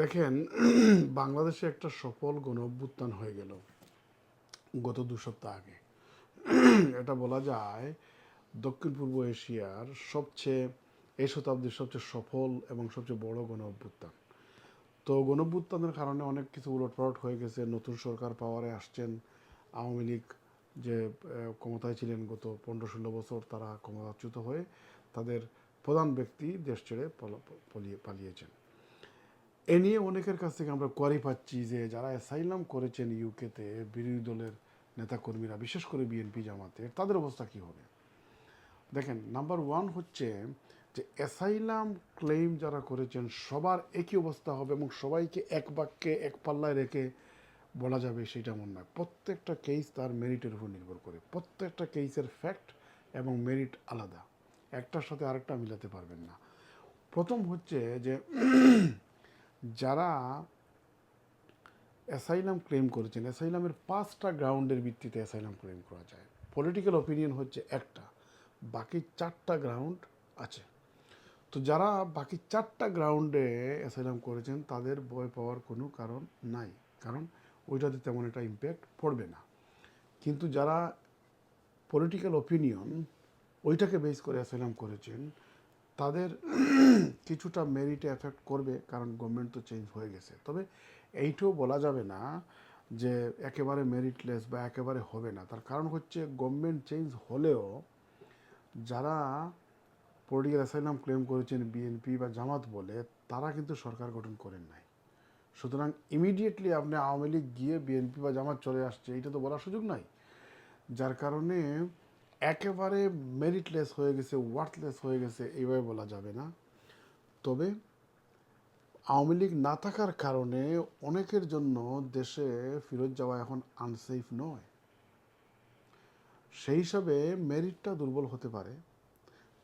দেখেন, বাংলাদেশে একটা সফল গণঅভ্যুত্থান হয়ে গেল গত ২ সপ্তাহ আগে। এটা বলা যায় দক্ষিণ পূর্ব এশিয়ার সবচেয়ে এই শতাব্দীর সবচেয়ে সফল এবং সবচেয়ে বড় গণঅভ্যুত্থান। তো গণঅভ্যুত্থানের কারণে অনেক কিছু উলটপালট হয়ে গেছে। নতুন সরকার পাওয়ারে আসছেন। আওয়ামী লীগ যে ক্ষমতায় ছিলেন গত ১৫-১৬ বছর, তারা ক্ষমতাচ্যুত হয়ে তাদের প্রধান ব্যক্তি দেশ ছেড়ে পালিয়েছেন। এ নিয়ে অনেকের কাছ থেকে আমরা কোয়ারি পাচ্ছি যে যারা অ্যাসাইলাম করেছেন ইউকেতে, বিরোধী দলের নেতাকর্মীরা, বিশেষ করে বিএনপি জামাতের, তাদের অবস্থা কী হবে। দেখেন, নাম্বার ওয়ান হচ্ছে যে অ্যাসাইলাম ক্লেইম যারা করেছেন সবার একই অবস্থা হবে এবং সবাইকে এক বাক্যে এক পাল্লায় রেখে বলা যাবে সেটা এমন নয়। প্রত্যেকটা কেস তার মেরিটের উপর নির্ভর করে। প্রত্যেকটা কেসের ফ্যাক্ট এবং মেরিট আলাদা, একটার সাথে আরেকটা মিলাতে পারবেন না। প্রথম হচ্ছে যে যারা অ্যাসাইলাম ক্লেম করেছেন, অ্যাসাইলামের 5টা গ্রাউন্ডের ভিত্তিতে অ্যাসাইলাম ক্লেম করা যায়। পলিটিক্যাল ওপিনিয়ন হচ্ছে একটা, বাকি 4টা গ্রাউন্ড আছে। তো যারা বাকি 4টা গ্রাউন্ডে অ্যাসাইলাম করেছেন তাদের ভয় পাওয়ার কোনো কারণ নাই, কারণ ওইটাতে তেমন একটা ইম্প্যাক্ট পড়বে না। কিন্তু যারা পলিটিক্যাল ওপিনিয়ন ওইটাকে বেস করে অ্যাসাইলাম করেছেন তাদের কিছুটা মেরিটে এফেক্ট করবে, কারণ গভর্নমেন্ট তো চেঞ্জ হয়ে গেছে। তবে এইটাও বলা যাবে না যে একেবারে মেরিটলেস বা একেবারে হবে না। তার কারণ হচ্ছে গভর্নমেন্ট চেঞ্জ হলেও যারা পলিটিক্যাল অ্যাসাইলাম ক্লেম করেছেন বিএনপি বা জামাত বলে, তারা কিন্তু সরকার গঠন করেন নাই। সুতরাং ইমিডিয়েটলি আপনি আওয়ামী লীগ গিয়ে বিএনপি বা জামাত চলে আসছে এটা তো বলার সুযোগ নাই। যার কারণে একেবারে মেরিটলেস হয়ে গেছে, ওয়ার্থলেস হয়ে গেছে এইভাবে বলা যাবে না। তবে আওয়ামী লীগ না থাকার কারণে অনেকের জন্য দেশে ফেরত যাওয়া এখন আনসেফ নয়। সেই হিসাবে মেরিটটা দুর্বল হতে পারে।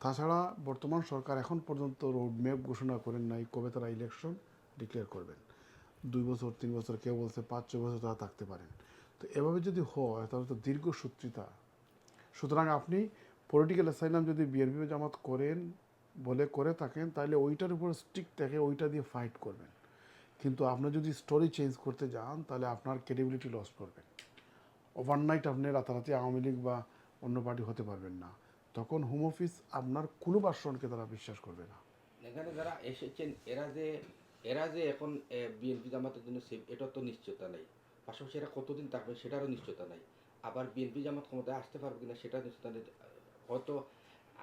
তাছাড়া বর্তমান সরকার এখন পর্যন্ত রোডম্যাপ ঘোষণা করেন নাই কবে তারা ইলেকশন ডিক্লেয়ার করবেন। 2 বছর, 3 বছর, কেউ বলছে 5-6 বছর তারা থাকতে পারেন। তো এভাবে যদি হয় তাহলে তো দীর্ঘসূত্রিতা। সুতরাং আপনি পলিটিক্যাল অ্যাসাইলাম যদি বিএনপি জামাত করেন বলে করে থাকেন, তাহলে ওইটার উপর স্টিক থেকে ওইটা দিয়ে ফাইট করবেন। কিন্তু আপনি যদি স্টোরি চেঞ্জ করতে যান তাহলে আপনার ক্রেডিবিলিটি লস করবেন। ওভারনাইট আপনি রাতারাতি আওয়ামী লীগ বা অন্য পার্টি হতে পারবেন না। তখন হোম অফিস আপনার কোনো ভার্সনকে তারা বিশ্বাস করবে না। এখানে যারা এসেছেন এরা যে এখন বিএনপি জামাতের জন্য সেফ, এটা তো নিশ্চয়তা নাই। পাশাপাশি এরা কতদিন থাকবে সেটারও নিশ্চয়তা নাই। আবার বিএনপি জামাত ক্ষমতায় আসতে পারবে কিনা সেটার নিশ্চয়তা নেই। হয়তো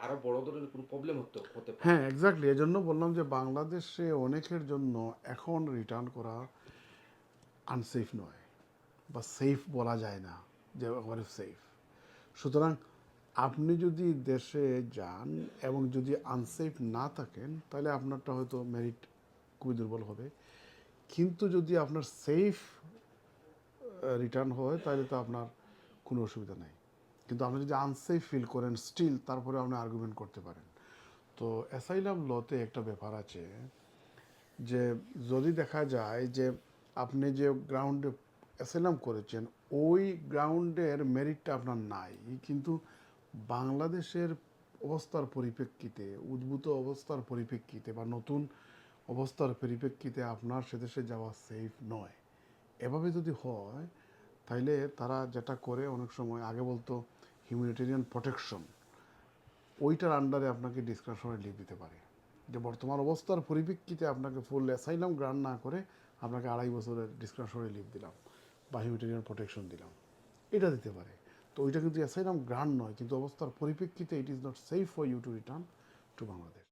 আরো বড় ধরনের কোনো প্রবলেম হতে পারে। হ্যাঁ, এক্স্যাক্টলি। এজন্য বললাম যে বাংলাদেশে অনেকের জন্য এখন রিটার্ন করা আনসেফ নয়, বা সেফ বলা যায় না যে একেবারে সেফ। সুতরাং আপনি যদি দেশে যান এবং যদি আনসেফ না থাকেন তাহলে আপনারটা হয়তো মেরিট খুবই দুর্বল হবে। কিন্তু যদি আপনার সেফ রিটার্ন হয় তাহলে তো আপনার কোনো অসুবিধা নাই। কিন্তু আপনি যদি আনসেফ ফিল করেন স্টিল, তারপরে আপনি আর্গুমেন্ট করতে পারেন। তো অ্যাসাইলাম লতে একটা ব্যাপার আছে যে যদি দেখা যায় যে আপনি যে গ্রাউন্ডে অ্যাসাইলাম করেছেন ওই গ্রাউন্ডের মেরিটটা আপনার নাই, কিন্তু বাংলাদেশের অবস্থার পরিপ্রেক্ষিতে, উদ্ভূত অবস্থার পরিপ্রেক্ষিতে বা নতুন অবস্থার পরিপ্রেক্ষিতে আপনার সে দেশে যাওয়া সেফ নয়, এভাবে যদি হয় তাইলে তারা যেটা করে অনেক সময় আগে বলতো হিউম্যানিটেরিয়ান প্রোটেকশন, ওইটার আন্ডারে আপনাকে ডিসক্রিপশনে লিভ দিতে পারে। যে বর্তমান অবস্থার পরিপ্রেক্ষিতে আপনাকে ফুল অ্যাসাইলাম গ্রান্ট না করে আপনাকে 2.5 বছরের ডিসক্রিপশনে লিভ দিলাম বা হিউম্যানিটেরিয়ান প্রোটেকশন দিলাম, এটা দিতে পারে। তো ওইটা কিন্তু অ্যাসাইলাম গ্রান্ট নয়, কিন্তু অবস্থার পরিপ্রেক্ষিতে it is not safe for you to return to Bangladesh.